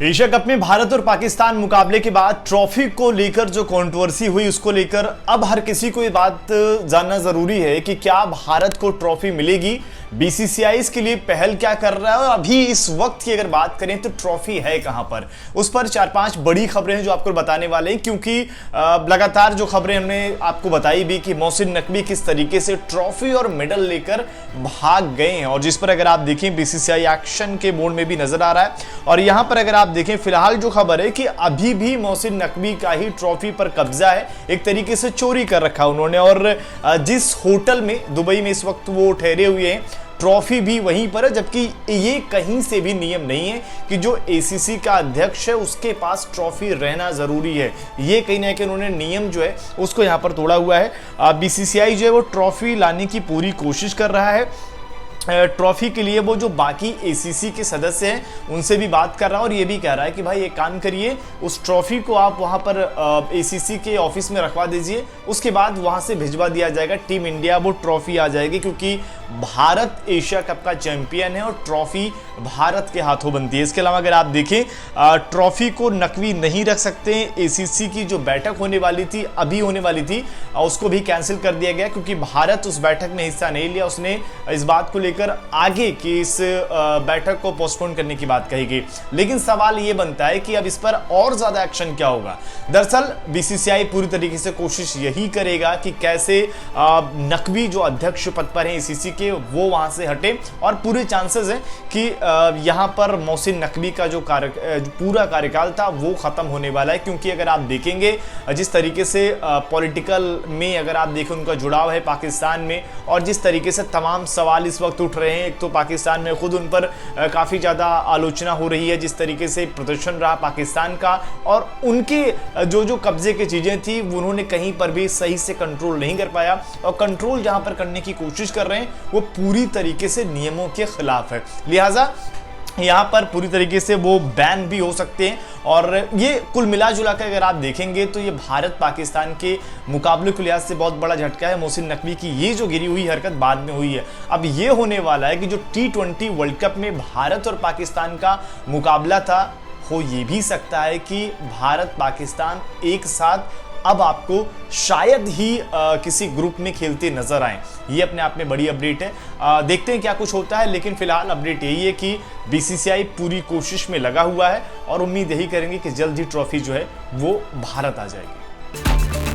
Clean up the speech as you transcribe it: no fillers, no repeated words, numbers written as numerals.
Asia cup में भारत और पाकिस्तान मुकाबले के बाद ट्रॉफी को लेकर जो कंट्रोवर्सी हुई उसको लेकर अब हर किसी को ये बात जानना जरूरी है कि क्या भारत को ट्रॉफी मिलेगी। बीसीसीआई इसके लिए पहल क्या कर रहा है और अभी इस वक्त की अगर बात करें तो ट्रॉफी है कहां पर, उस पर 4-5 बड़ी खबरें हैं जो आपको बताने वाले हैं। क्योंकि लगातार जो खबरें हमने आपको बताई भी कि मोहसिन नकवी किस तरीके से ट्रॉफी और मेडल लेकर भाग गए हैं और जिस पर अगर आप देखें बीसीसीआई एक्शन के मोड में भी नजर आ रहा है। और यहां पर अगर आप देखें फिलहाल जो खबर है कि अभी भी मोहसिन नकवी का ही ट्रॉफी पर कब्जा है, एक तरीके से चोरी कर रखा उन्होंने। और जिस होटल में दुबई में इस वक्त वो ठहरे हुए हैं ट्रॉफी भी वहीं पर है, जबकि ये कहीं से भी नियम नहीं है कि जो एसीसी का अध्यक्ष है उसके पास ट्रॉफी रहना जरूरी है। ये कहीं ना कहीं उन्होंने नियम जो है उसको यहां पर तोड़ा हुआ है। बीसीसीआई जो है वो ट्रॉफी लाने की पूरी कोशिश कर रहा है। ट्रॉफी के लिए वो जो बाकी एसीसी के सदस्य हैं उनसे भी बात कर रहा है और ये भी कह रहा है कि भाई एक काम करिए, उस ट्रॉफी को आप वहां पर एसीसी के ऑफिस में रखवा दीजिए, उसके बाद वहां से भिजवा दिया जाएगा टीम इंडिया, वो ट्रॉफी आ जाएगी। क्योंकि भारत एशिया कप का चैंपियन है और ट्रॉफी भारत के हाथों बनती है। इसके अलावा अगर आप देखें ट्रॉफी को नकवी नहीं रख सकते। एसीसी की जो बैठक होने वाली थी, अभी होने वाली थी, उसको भी कैंसिल कर दिया गया क्योंकि भारत उस बैठक में हिस्सा नहीं लिया। उसने इस बात को लेकर आगे की इस बैठक को पोस्टपोन करने की बात कही गई। लेकिन सवाल यह बनता है कि अब इस पर और ज्यादा एक्शन क्या होगा। दरअसल बीसीसीआई पूरी तरीके से कोशिश यही करेगा कि कैसे नकवी जो अध्यक्ष पद पर है एसीसी के वो वहां से हटे और पूरे चांसेस हैं कि यहां पर मोहसिन नकवी का जो पूरा कार्यकाल था वो खत्म होने वाला है। क्योंकि अगर आप देखेंगे जिस तरीके से पॉलिटिकल में अगर आप देखें उनका जुड़ाव है पाकिस्तान में और जिस तरीके से तमाम सवाल इस वक्त उठ रहे हैं, एक तो पाकिस्तान में खुद उन पर काफी ज्यादा आलोचना हो रही है जिस तरीके से प्रदर्शन रहा पाकिस्तान का और उनके जो कब्जे की चीजें थी वो उन्होंने कहीं पर भी सही से कंट्रोल नहीं कर पाया और कंट्रोल जहां पर करने की कोशिश कर रहे हैं वो पूरी तरीके से नियमों के खिलाफ है। लिहाजा यहाँ पर पूरी तरीके से वो बैन भी हो सकते हैं। और ये कुल मिला जुला कर अगर आप देखेंगे तो ये भारत पाकिस्तान के मुकाबले के लिहाज से बहुत बड़ा झटका है। मोहसिन नकवी की ये जो गिरी हुई हरकत बाद में हुई है, अब ये होने वाला है कि जो T20 वर्ल्ड कप में भारत और पाकिस्तान का मुकाबला था हो ये भी सकता है कि भारत पाकिस्तान एक साथ अब आपको शायद ही किसी ग्रुप में खेलते नजर आए। ये अपने आप में बड़ी अपडेट है। देखते हैं क्या कुछ होता है, लेकिन फिलहाल अपडेट यही है कि बीसीसीआई पूरी कोशिश में लगा हुआ है और उम्मीद यही करेंगे कि जल्द ही ट्रॉफी जो है वो भारत आ जाएगी।